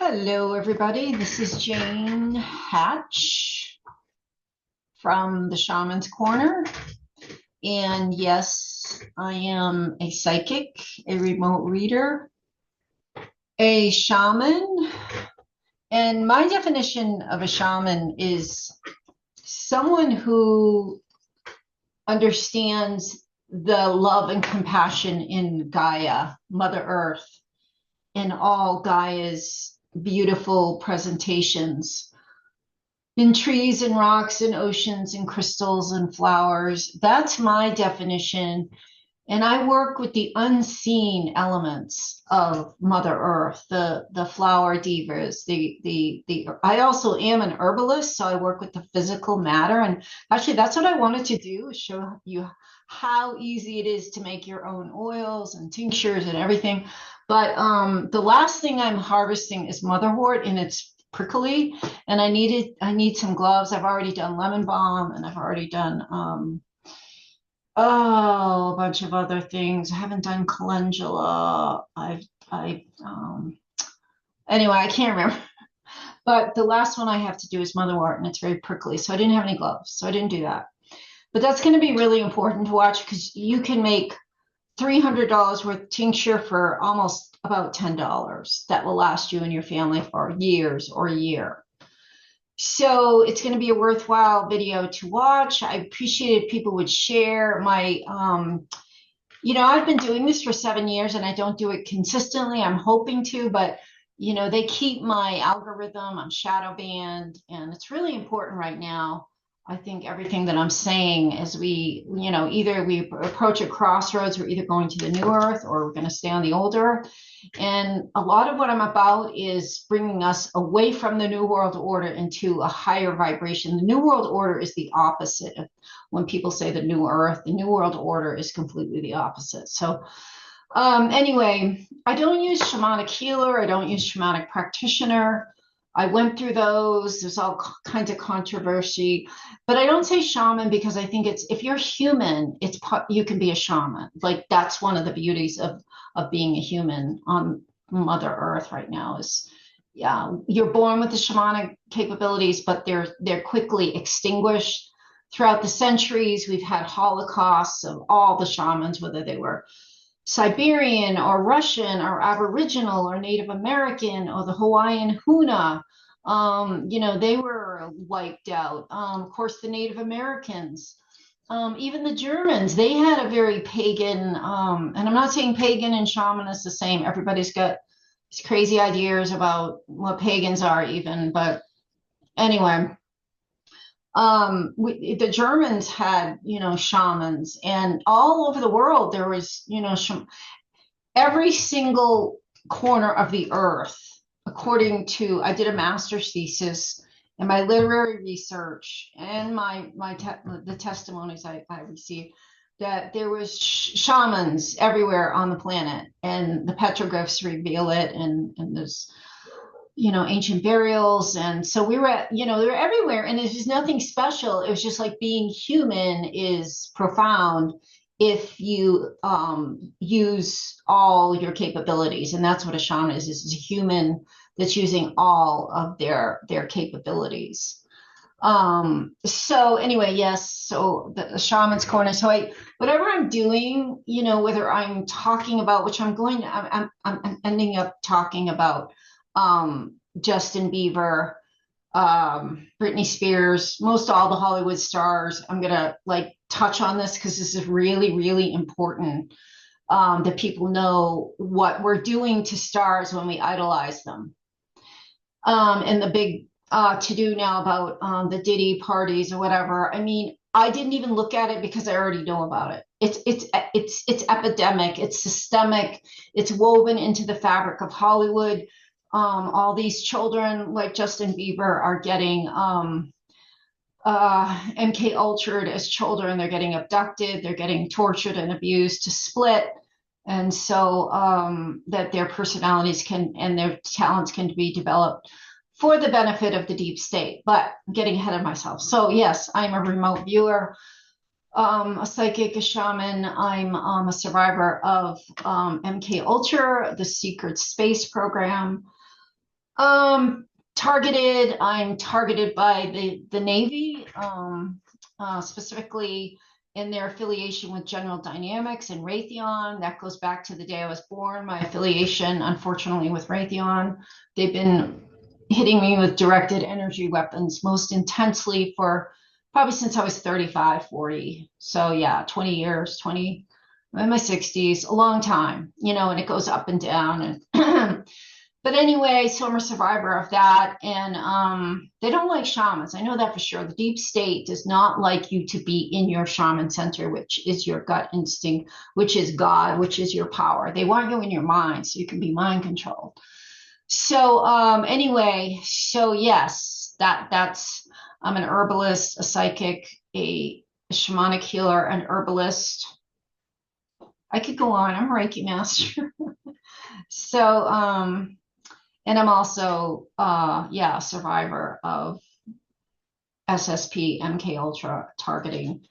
Hello, everybody. This is Jane Hatch from the Shaman's Corner. And yes, I am a psychic, a remote reader, a shaman. And my definition of a shaman is someone who understands the love and compassion in Gaia, Mother Earth, in all Gaia's beautiful presentations in trees and rocks and oceans and crystals and flowers. That's my definition. And I work with the unseen elements of Mother Earth, the flower divas, the I also am an herbalist, so I work with the physical matter. And actually that's what I wanted to do, is show you how easy it is to make your own oils and tinctures and everything. But the last thing I'm harvesting is motherwort, and it's prickly, and I need some gloves. I've already done lemon balm, and I've already done a bunch of other things. I haven't done calendula. Anyway, I can't remember. But the last one I have to do is motherwort, and it's very prickly, so I didn't have any gloves, so I didn't do that. But that's going to be really important to watch, because you can make $300 worth of tincture for almost about $10 that will last you and your family for years or a year. So it's going to be a worthwhile video to watch. I appreciate if people would share my, I've been doing this for 7 years and I don't do it consistently. I'm hoping to, but they keep my algorithm on shadow banned, and it's really important right now. I think everything that I'm saying is either we approach a crossroads, we're either going to the new earth or we're going to stay on the old earth. And a lot of what I'm about is bringing us away from the New World Order into a higher vibration. The New World Order is the opposite of when people say the New Earth. The New World Order is completely the opposite. So anyway, I don't use shamanic healer. I don't use shamanic practitioner. I went through those. There's all kinds of controversy, but I don't say shaman because I think if you're human, you can be a shaman. Like, that's one of the beauties of being a human on Mother Earth right now is, yeah, you're born with the shamanic capabilities, but they're quickly extinguished. Throughout the centuries, we've had holocausts of all the shamans, whether they were Siberian or Russian or Aboriginal or Native American or the Hawaiian Huna. They were wiped out. Of course, the Native Americans, even the Germans, they had a very pagan, and I'm not saying pagan and shaman is the same. Everybody's got these crazy ideas about what pagans are even, but anyway. The Germans had, shamans, and all over the world there was, every single corner of the earth, according to, I did a master's thesis and my literary research and the testimonies I received, that there was shamans everywhere on the planet, and the petroglyphs reveal it, and there's ancient burials. And so we were they were everywhere, and it's just nothing special. It was just like being human is profound if you use all your capabilities. And that's what a shaman is a human that's using all of their capabilities. So anyway, yes, so the shaman's corner. So whatever I'm doing, whether I'm talking about, which I'm ending up talking about Justin Bieber, Brittany Spears, most all the Hollywood stars. I'm gonna touch on this because this is really, really important, that people know what we're doing to stars when we idolize them. And the big to do now about the Diddy parties or whatever. I mean, I didn't even look at it because I already know about it. It's epidemic. It's systemic. It's woven into the fabric of Hollywood. All these children like Justin Bieber are getting MKUltra as children. They're getting abducted. They're getting tortured and abused to split. And so that their personalities and their talents can be developed for the benefit of the deep state. But I'm getting ahead of myself. So yes, I'm a remote viewer, a psychic, a shaman. I'm a survivor of MKUltra, the secret space program. Targeted. I'm targeted by the Navy, specifically in their affiliation with General Dynamics and Raytheon. That goes back to the day I was born. My affiliation, unfortunately, with Raytheon. They've been hitting me with directed energy weapons most intensely for probably since I was 35, 40. So yeah, 20 years, 20 in my 60s, a long time, and it goes up and down. And but anyway, so I'm a survivor of that. And they don't like shamans. I know that for sure. The deep state does not like you to be in your shaman center, which is your gut instinct, which is God, which is your power. They want you in your mind so you can be mind controlled. So anyway, so yes, that's I'm an herbalist, a psychic, a shamanic healer, an herbalist. I could go on. I'm a Reiki master. So and I'm also yeah, a survivor of SSP MKUltra targeting.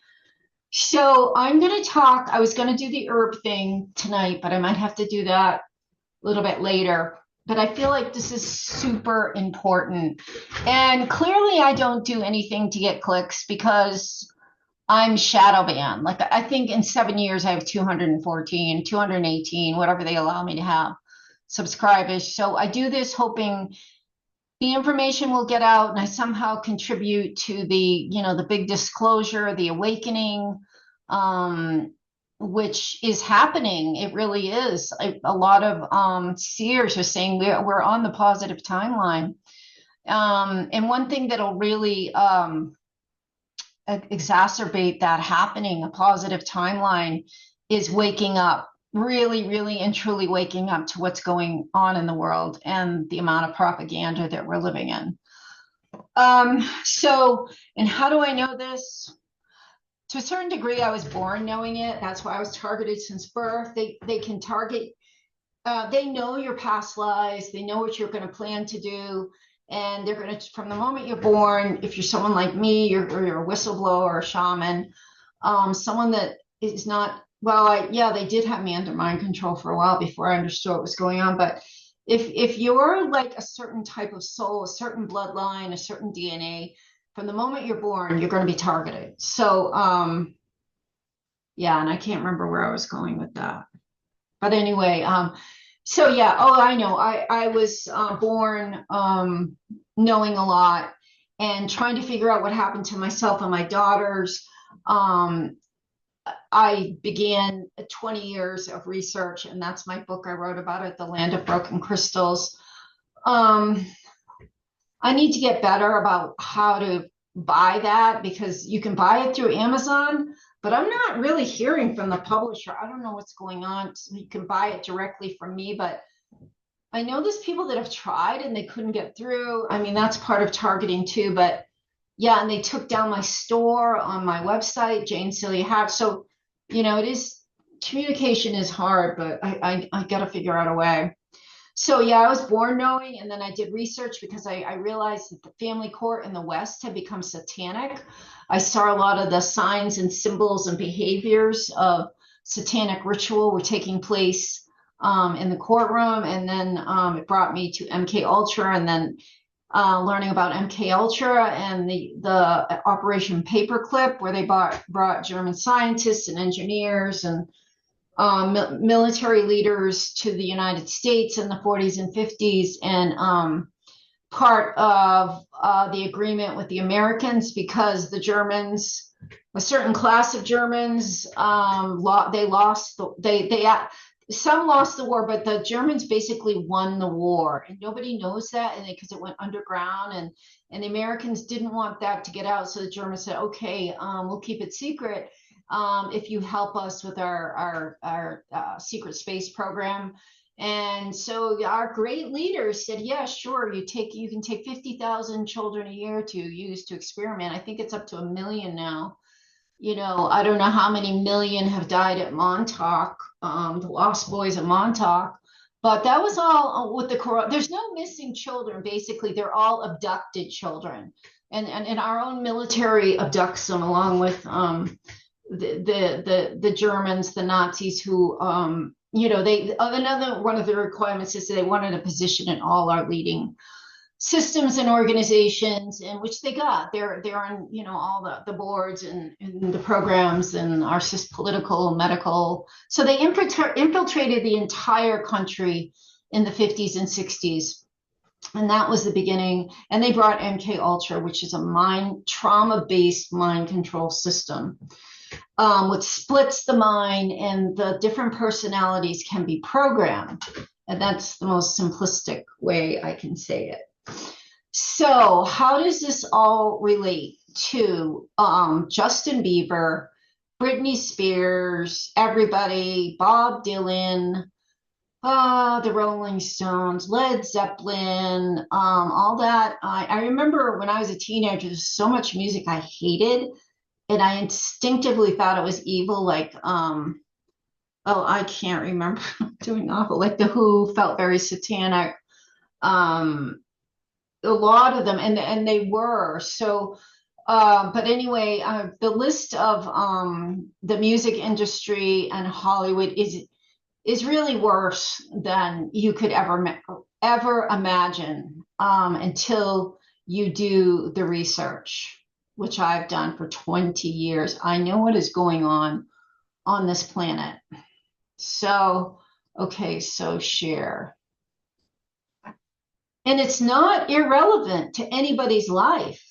So I'm going to talk. I was going to do the herb thing tonight, but I might have to do that a little bit later. But I feel like this is super important. And clearly, I don't do anything to get clicks because I'm shadow banned. Like, I think in 7 years, I have 214, 218, whatever they allow me to have subscribers. So I do this hoping the information will get out and I somehow contribute to the big disclosure, the awakening, which is happening. It really is. A lot of seers are saying we're on the positive timeline. And one thing that'll really exacerbate that happening, a positive timeline, is waking up, really, really and truly waking up to what's going on in the world and the amount of propaganda that we're living in. And how do I know this? To a certain degree, I was born knowing it. That's why I was targeted since birth. They can target, they know your past lives, they know what you're going to plan to do. And they're going to, from the moment you're born, if you're someone like me, you're a whistleblower or a shaman, someone that is not, well, yeah, they did have me under mind control for a while before I understood what was going on. But if you're like a certain type of soul, a certain bloodline, a certain DNA, from the moment you're born, you're going to be targeted. So, yeah, and I can't remember where I was going with that. But anyway, so yeah, oh, I know. I was born knowing a lot and trying to figure out what happened to myself and my daughters. I began 20 years of research, and that's my book I wrote about it, The Land of Broken Crystals. I need to get better about how to buy that because you can buy it through Amazon, but I'm not really hearing from the publisher. I don't know what's going on. You can buy it directly from me, but I know there's people that have tried and they couldn't get through. I mean, that's part of targeting too, but yeah, and they took down my store on my website, Jane Celia Hatch. So, it is, communication is hard, but I got to figure out a way. So yeah, I was born knowing, and then I did research because I realized that the family court in the West had become satanic. I saw a lot of the signs and symbols and behaviors of satanic ritual were taking place in the courtroom, and then it brought me to MKUltra, and then learning about MKUltra and the Operation Paperclip, where they brought German scientists and engineers and military leaders to the United States in the 40s and 50s, and part of the agreement with the Americans, because the Germans, a certain class of Germans, they lost, some lost the war, but the Germans basically won the war, and nobody knows that, and because it went underground, and the Americans didn't want that to get out, so the Germans said, okay, we'll keep it secret. If you help us with our secret space program. And so our great leaders said, yeah, sure, you can take 50,000 children a year to use to experiment. I think it's up to 1 million now. I don't know how many million have died at Montauk, the Lost Boys of Montauk, but that was all with the there's no missing children. Basically, they're all abducted children, and our own military abducts them along with the Germans, the Nazis, who another one of the requirements is they wanted a position in all our leading systems and organizations, in which they got. They're on, all the boards and the programs and our political, medical. So they infiltrated the entire country in the 50s and 60s. And that was the beginning. And they brought MKUltra, which is a trauma-based mind control system, which splits the mind, and the different personalities can be programmed. And that's the most simplistic way I can say it. So how does this all relate to Justin Bieber, Britney Spears, everybody, Bob Dylan, the Rolling Stones, Led Zeppelin, all that? I remember when I was a teenager, there's so much music I hated, and I instinctively thought it was evil, like, oh, I can't remember doing awful, like the Who felt very satanic. A lot of them, and they were. So but anyway, the list of the music industry and Hollywood is really worse than you could ever imagine, until you do the research, which I've done for 20 years. I know what is going on this planet. So okay, so share. And it's not irrelevant to anybody's life.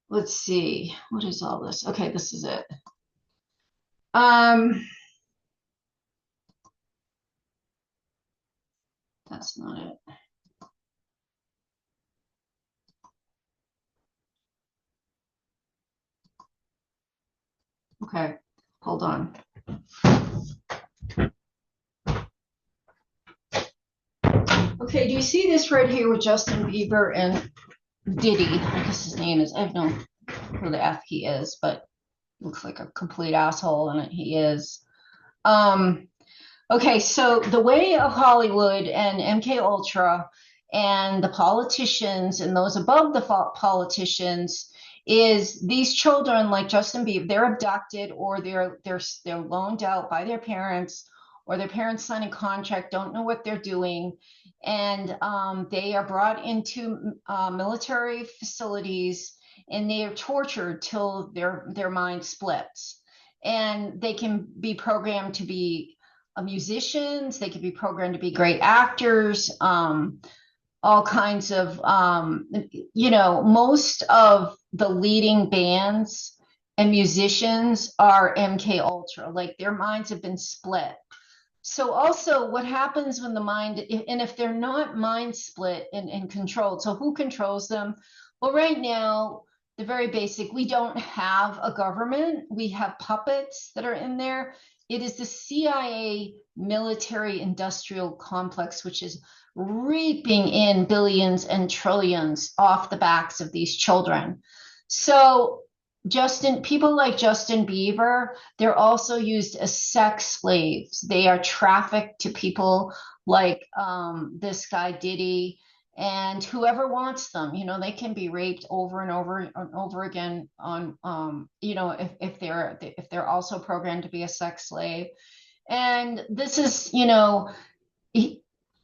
Let's see, what is all this? Okay, this is it. That's not it. Okay, hold on. Okay, do you see this right here with Justin Bieber and Diddy? I guess his name is, I have no who the F he is, but looks like a complete asshole, and he is. Okay, so the way of Hollywood and MKUltra and the politicians and those above the politicians is these children like Justin Bieber, they're abducted, or they're loaned out by their parents, or their parents sign a contract, don't know what they're doing, and they are brought into military facilities, and they are tortured till their mind splits. And they can be programmed to be musicians, they can be programmed to be great actors, all kinds of, most of the leading bands and musicians are MKUltra, like their minds have been split. So also what happens when the mind, and if they're not mind split and controlled, so who controls them? Well, right now, the very basic, we don't have a government. We have puppets that are in there. It is the CIA military industrial complex, which is reaping in billions and trillions off the backs of these children. So people like Justin Bieber, they're also used as sex slaves. They are trafficked to people like this guy Diddy, and whoever wants them. They can be raped over and over and over again on if they're also programmed to be a sex slave. And this is,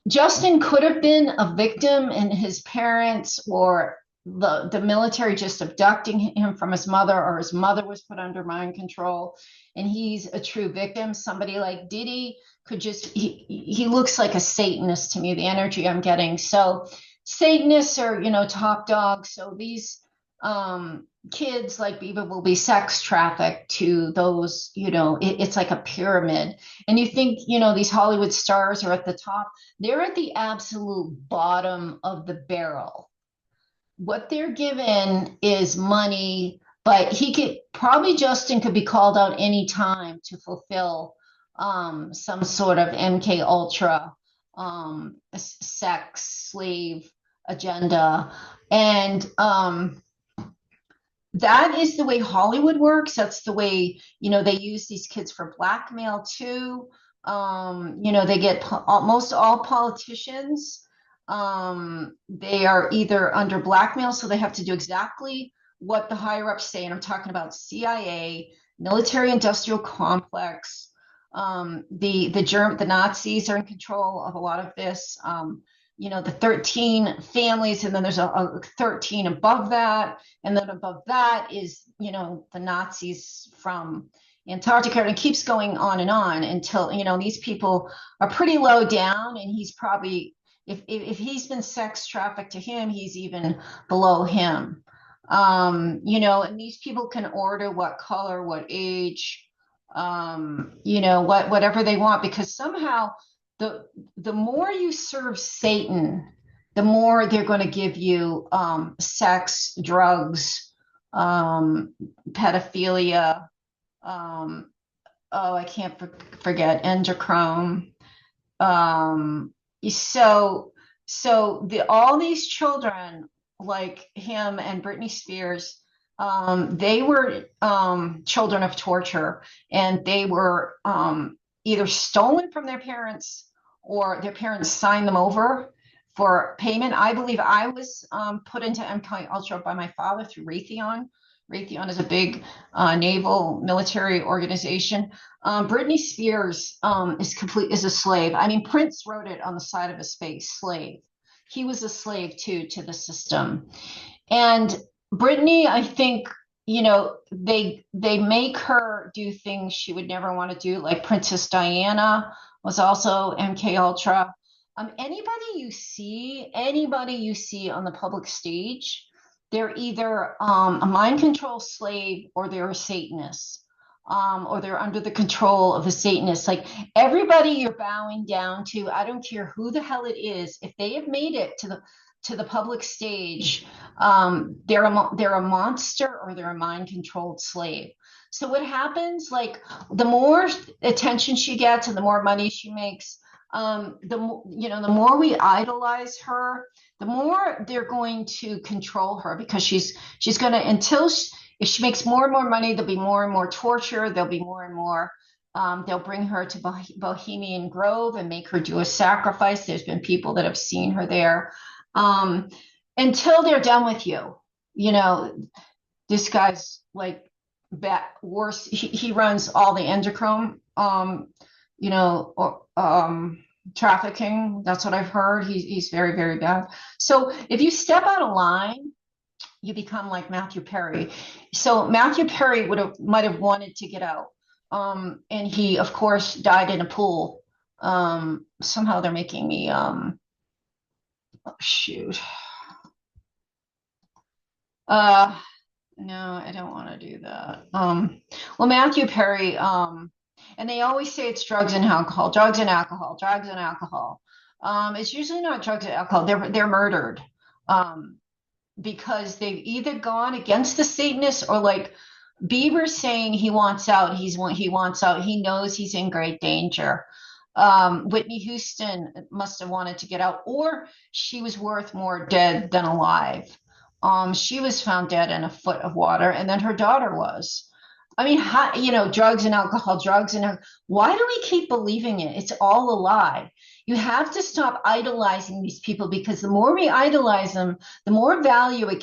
Justin could have been a victim, and his parents or the military just abducting him from his mother, or his mother was put under mind control, and he's a true victim. Somebody like Diddy could just, he looks like a Satanist to me, the energy I'm getting. So Satanists are, top dogs. So these kids like Bieber will be sex trafficked to those, it's like a pyramid. And you think, these Hollywood stars are at the top. They're at the absolute bottom of the barrel. What they're given is money, but Justin could be called out any time to fulfill some sort of MKUltra sex slave agenda. And that is the way Hollywood works. That's the way, they use these kids for blackmail too. They get most all politicians. They are either under blackmail, so they have to do exactly what the higher ups say. And I'm talking about CIA, military industrial complex, The Nazis are in control of a lot of this. The 13 families, and then there's a 13 above that, and then above that is, the Nazis from Antarctica, and it keeps going on until, these people are pretty low down, and he's probably, if he's been sex trafficked to him, he's even below him. And these people can order what color, what age, whatever they want, because somehow the more you serve Satan, the more they're going to give you sex, drugs, pedophilia, I can't forget endochrome. So all these children like him and Britney Spears, they were children of torture, and they were either stolen from their parents or their parents signed them over for payment. I believe I was put into MKUltra by my father through Raytheon. Raytheon is a big naval military organization. Britney Spears is a slave. I mean, Prince wrote it on the side of his face, slave. He was a slave too to the system. And Brittany, I think, they make her do things she would never want to do, like Princess Diana was also MKUltra. Anybody you see on the public stage, they're either a mind control slave, or they're a Satanist, or they're under the control of the Satanists. Like, everybody you're bowing down to, I don't care who the hell it is, if they have made it to the public stage, they're a monster, or they're a mind controlled slave. So what happens, like, the more attention she gets and the more money she makes, the more we idolize her, the more they're going to control her, because she's going to, if she makes more and more money, there'll be more and more torture. There'll be more and more. They'll bring her to Bohemian Grove and make her do a sacrifice. There's been people that have seen her there, until they're done with you. This guy's like worse. He runs all the endochrome, trafficking. That's what I've heard. He's very, very bad. So if you step out of line, you become like Matthew Perry. So Matthew Perry might have wanted to get out. And he, of course, died in a pool. Somehow they're making me, shoot. No, I don't want to do that. Well, Matthew Perry, and they always say it's drugs and alcohol, drugs and alcohol, drugs and alcohol. It's usually not drugs and alcohol. They're murdered, because they've either gone against the Satanists, or like Bieber saying he wants out. He wants out. He knows he's in great danger. Whitney Houston must have wanted to get out, or she was worth more dead than alive. She was found dead in a foot of water, and then her daughter was. I mean, drugs and alcohol, why do we keep believing it? It's all a lie. You have to stop idolizing these people, because the more we idolize them, the more value it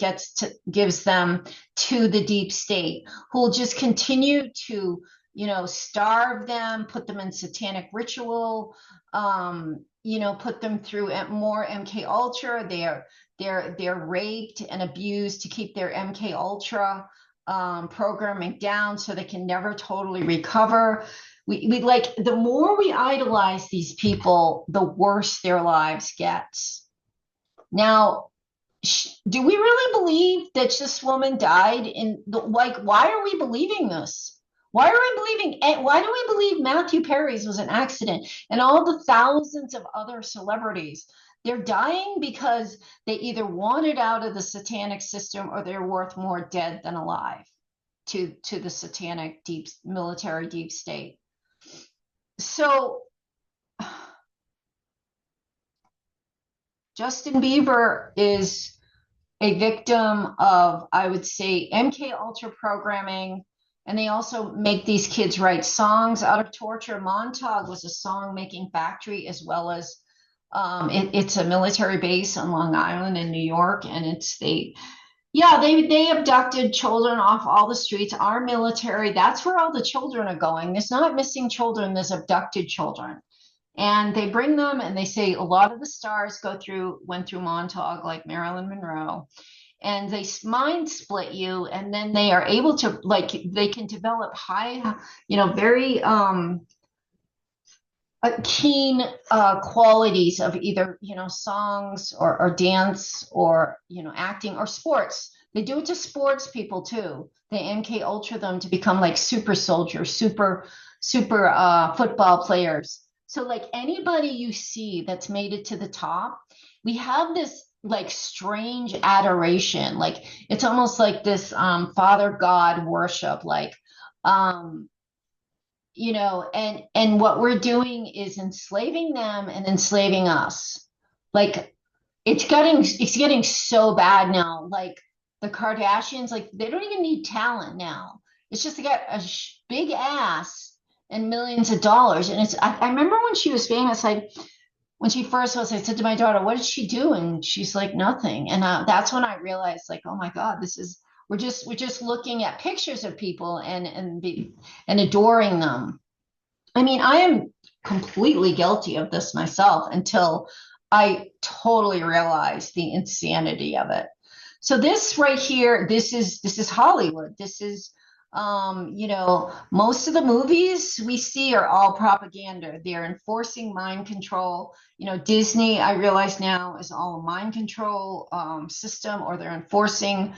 gives them to the deep state, who will just continue to, starve them, put them in satanic ritual, put them through more MKUltra. They're raped and abused to keep their MKUltra programming down, so they can never totally recover. We like, the more we idolize these people, the worse their lives gets. Now, do we really believe that this woman died why are we believing this? Why do we believe Matthew Perry's was an accident, and all the thousands of other celebrities? They're dying because they either wanted out of the satanic system, or they're worth more dead than alive to the satanic military deep state. So Justin Bieber is a victim of, I would say, MKUltra programming. And they also make these kids write songs out of torture. Montauk was a song making factory, as well as it's a military base on Long Island in New York, and Yeah, they abducted children off all the streets. Our military, that's where all the children are going. There's not missing children, there's abducted children. And they bring them and they say a lot of the stars went through Montauk, like Marilyn Monroe, and they mind split you, and then they are able to, like, they can develop high, very keen qualities of either songs or dance or acting or sports. They do it to sports people too. They MKUltra them to become like super soldiers, super football players. So like anybody you see that's made it to the top, we have this like strange adoration. Like it's almost like this Father God worship. Like um, and what we're doing is enslaving them and enslaving us. Like it's getting so bad now. Like the Kardashians, like they don't even need talent now. It's just they got a big ass and millions of dollars. And I remember when she was famous, when she first was, I said to my daughter, what did she do? And she's like, nothing. And that's when I realized, like, oh my God, we're just looking at pictures of people and adoring them. I mean, I am completely guilty of this myself until I totally realized the insanity of it. So this right here, this is Hollywood. This is most of the movies we see are all propaganda. They're enforcing mind control. Disney, I realize now, is all a mind control system, or they're enforcing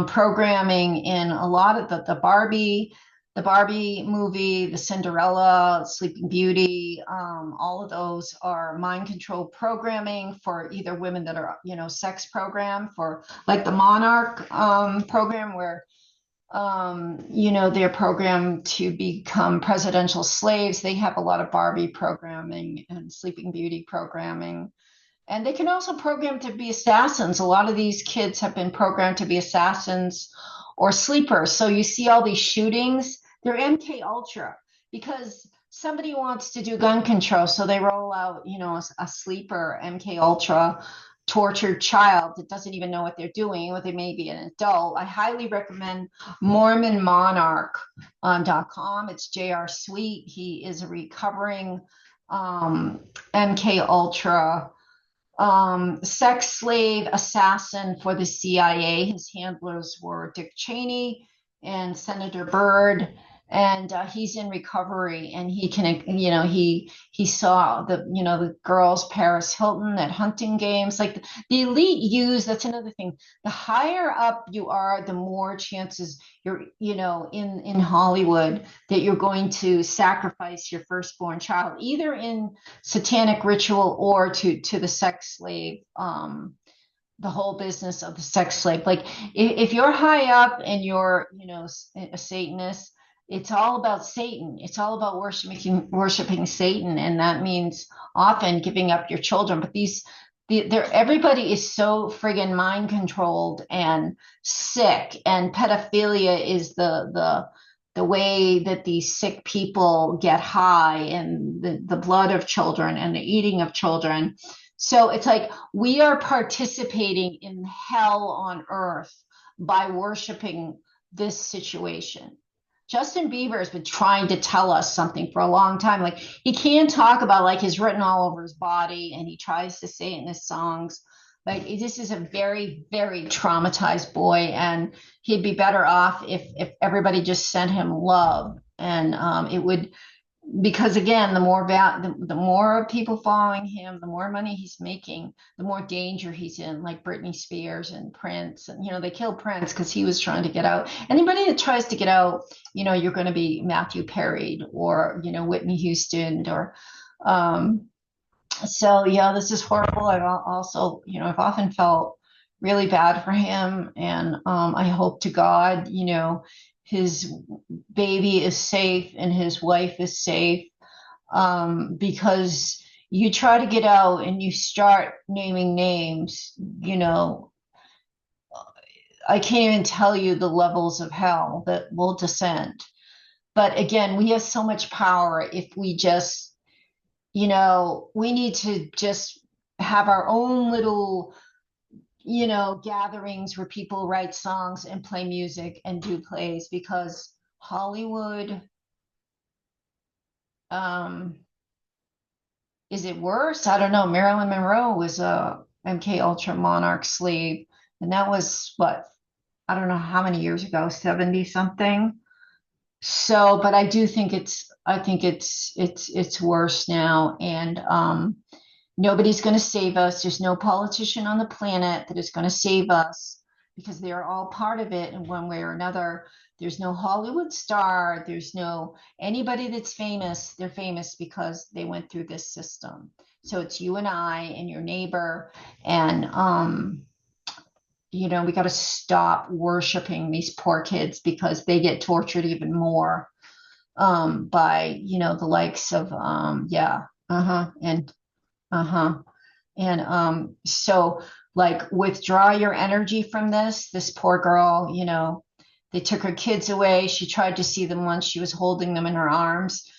programming in a lot of the Barbie movie, the Cinderella, Sleeping Beauty, all of those are mind control programming for either women that are, sex program, for like the Monarch program where, they're programmed to become presidential slaves. They have a lot of Barbie programming and Sleeping Beauty programming. And they can also program to be assassins. A lot of these kids have been programmed to be assassins or sleepers. So you see all these shootings, they're MK Ultra because somebody wants to do gun control. So they roll out, a sleeper MK Ultra tortured child that doesn't even know what they're doing, or they may be an adult. I highly recommend MormonMonarch.com. It's J.R. Sweet. He is a recovering MK Ultra sex slave assassin for the CIA. His handlers were Dick Cheney and Senator Byrd, and he's in recovery. And he can, he saw the girls, Paris Hilton, at hunting games. Like the elite use. That's another thing. The higher up you are, the more chances you're, in Hollywood that you're going to sacrifice your firstborn child, either in satanic ritual or to the sex slave, the whole business of the sex slave. Like if you're high up and you're a Satanist, it's all about Satan. It's all about worshiping Satan, and that means often giving up your children. But everybody is so friggin' mind controlled and sick, and pedophilia is the way that these sick people get high, and the blood of children and the eating of children. So it's like we are participating in hell on earth by worshiping this situation. Justin Bieber has been trying to tell us something for a long time. Like he can't talk about, like, he's written all over his body and he tries to say it in his songs. But this is a very, very traumatized boy, and he'd be better off if everybody just sent him love, and it would, because again, the more people following him, the more money he's making, the more danger he's in. Like Britney Spears and Prince, and they killed Prince because he was trying to get out. Anybody that tries to get out, you're going to be Matthew Perry'd, or Whitney Houston, or so yeah, this is horrible. I've also, I've often felt really bad for him, and I hope to God, his baby is safe and his wife is safe, because you try to get out and you start naming names, I can't even tell you the levels of hell that will descend. But again, we have so much power if we just, we need to just have our own little, gatherings where people write songs and play music and do plays, because Hollywood, is it worse? I don't know. Marilyn Monroe was a MKUltra monarch slave, and that was what, I don't know how many years ago, 70 something. So, but I think it's worse now, and nobody's going to save us. There's no politician on the planet that is going to save us, because they are all part of it in one way or another. There's no Hollywood star. There's no anybody that's famous. They're famous because they went through this system. So it's you and I and your neighbor. And, we got to stop worshiping these poor kids, because they get tortured even more by, the likes of, yeah, and uh-huh. And so, like, withdraw your energy from this poor girl, they took her kids away. She tried to see them once. She was holding them in her arms.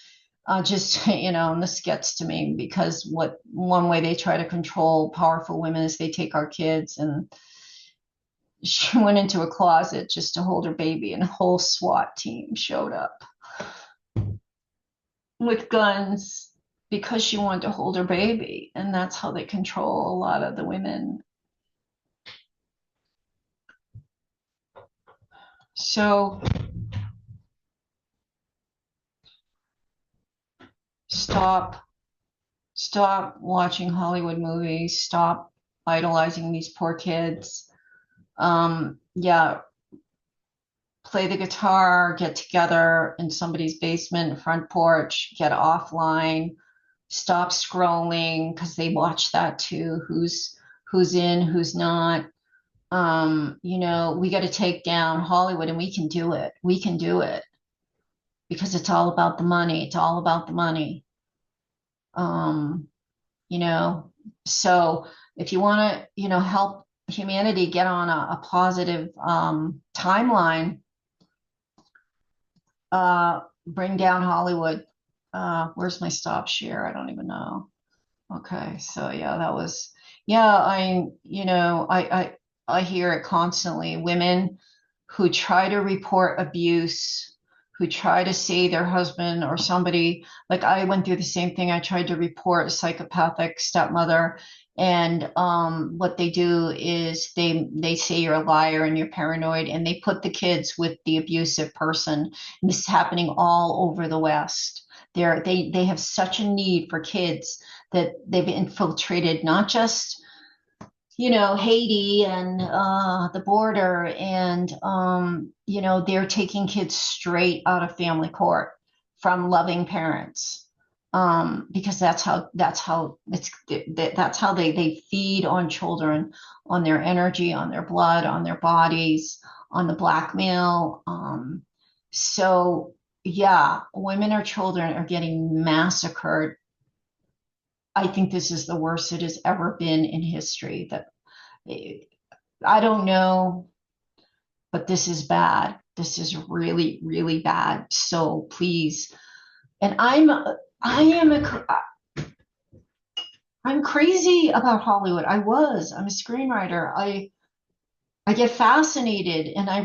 Just, and this gets to me, because one way they try to control powerful women is they take our kids, and she went into a closet just to hold her baby, and a whole SWAT team showed up with guns because she wanted to hold her baby. And that's how they control a lot of the women. So stop watching Hollywood movies, stop idolizing these poor kids. Yeah, play the guitar, get together in somebody's basement, front porch, get offline, stop scrolling, because they watch that too. Who's in, who's not. We got to take down Hollywood, and we can do it. We can do it, because it's all about the money. It's all about the money. Um, so if you want to, help humanity get on a positive timeline, bring down Hollywood. Where's my stop share? I don't even know. Okay, so yeah, I hear it constantly. Women who try to report abuse, who try to say their husband or somebody, like I went through the same thing. I tried to report a psychopathic stepmother, and what they do is they say you're a liar and you're paranoid, and they put the kids with the abusive person. And this is happening all over the West. They have such a need for kids that they've infiltrated, not just Haiti and the border, and they're taking kids straight out of family court from loving parents, because that's how they feed on children, on their energy, on their blood, on their bodies, on the blackmail. So yeah, women or children are getting massacred. I think this is the worst it has ever been in history. That I don't know, but this is bad. This is really, really bad. So please, and I'm crazy about Hollywood. I'm a screenwriter. I get fascinated, and I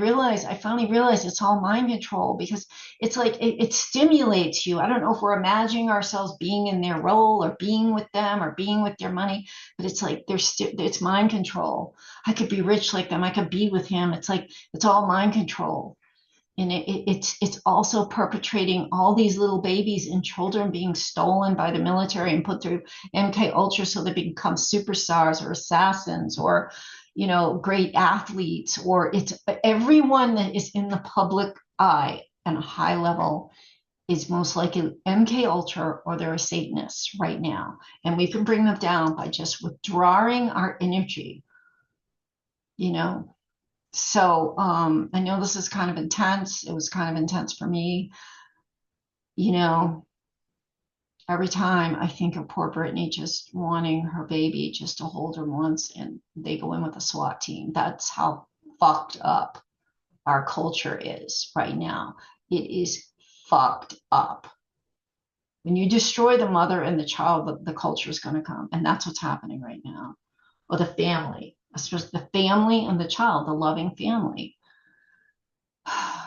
finally realize it's all mind control, because it's like it stimulates you. I don't know if we're imagining ourselves being in their role, or being with them, or being with their money, but it's like it's mind control. I could be rich like them. I could be with him. It's like it's all mind control. And it's also perpetrating all these little babies and children being stolen by the military and put through MKUltra so they become superstars or assassins, or great athletes, or it's everyone that is in the public eye and a high level is most likely MKUltra, or they're a Satanist right now. And we can bring them down by just withdrawing our energy, So I know this is kind of intense. It was kind of intense for me. Every time I think of poor Brittany just wanting her baby just to hold her once, and they go in with a SWAT team. That's how fucked up our culture is right now. It is fucked up. When you destroy the mother and the child, the culture is going to come. And that's what's happening right now. Or the family. especially the family and the child, the loving family.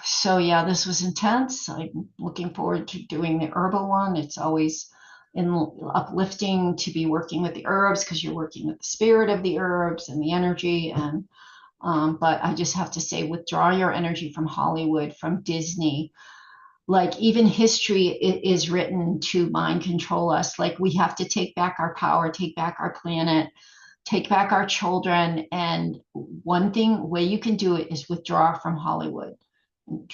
So yeah, this was intense. I'm looking forward to doing the herbal one. It's always uplifting to be working with the herbs because you're working with the spirit of the herbs and the energy. And but I just have to say, withdraw your energy from Hollywood, from Disney. Like even history is written to mind control us. Like we have to take back our power, take back our planet, take back our children. And one way you can do it is withdraw from Hollywood.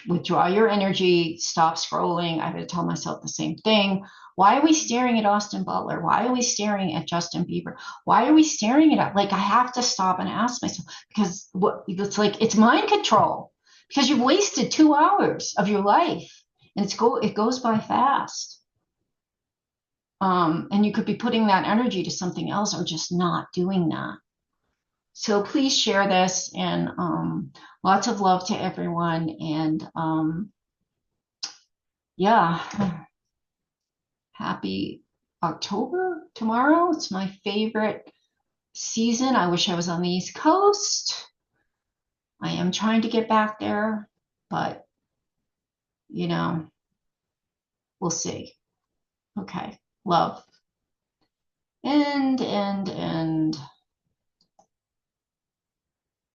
Withdraw your energy, stop scrolling. I would tell myself the same thing. Why are we staring at Austin Butler? Why are we staring at Justin Bieber? Why are we staring at, like, I have to stop and ask myself, because what it's like, it's mind control, because you've wasted 2 hours of your life, and it goes by fast. And you could be putting that energy to something else or just not doing that. So please share this, and lots of love to everyone. And yeah, happy October tomorrow. It's my favorite season. I wish I was on the East Coast. I am trying to get back there, but you know, we'll see. Okay, love. And.